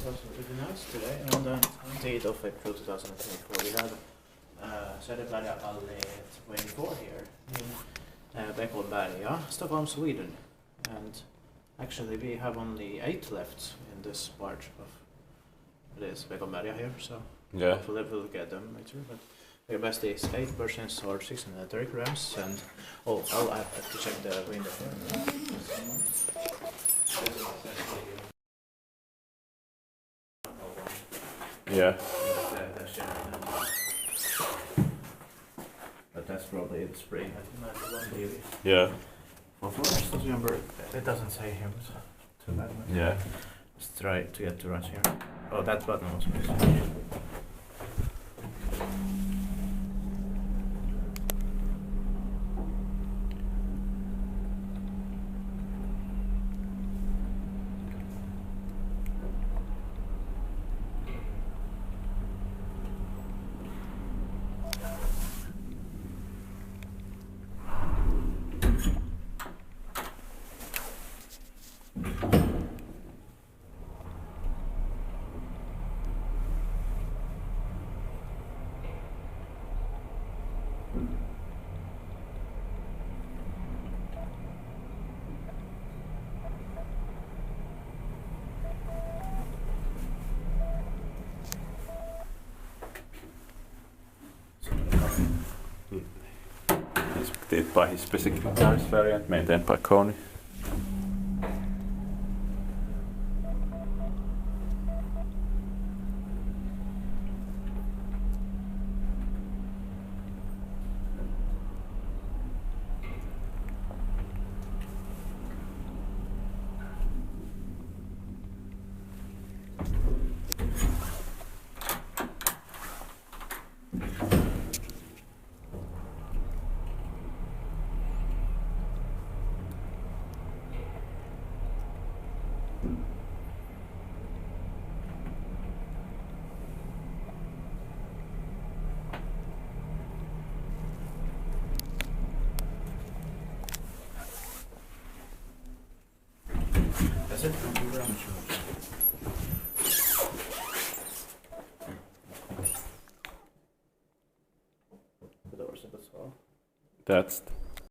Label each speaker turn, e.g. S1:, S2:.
S1: was really nice today. On the 28th of April 2024, we had Söderberga allé 24 here in Beckomberga, Stockholm, Sweden. And actually, we have only 8 left in this part of this Beckomberga here, so hopefully we'll get them later. But the best is 8% or 630 grams, and I'll have to check the window here.
S2: Yeah.
S1: But that's probably the spring.
S2: Yeah.
S1: For first, remember, it doesn't say here, but too bad.
S2: Yeah.
S1: Let's try to get to right here. Oh, that button was missing.
S2: Inspected by his specific variant, maintained by Kony.
S1: That's it. Thank you very much.
S2: That's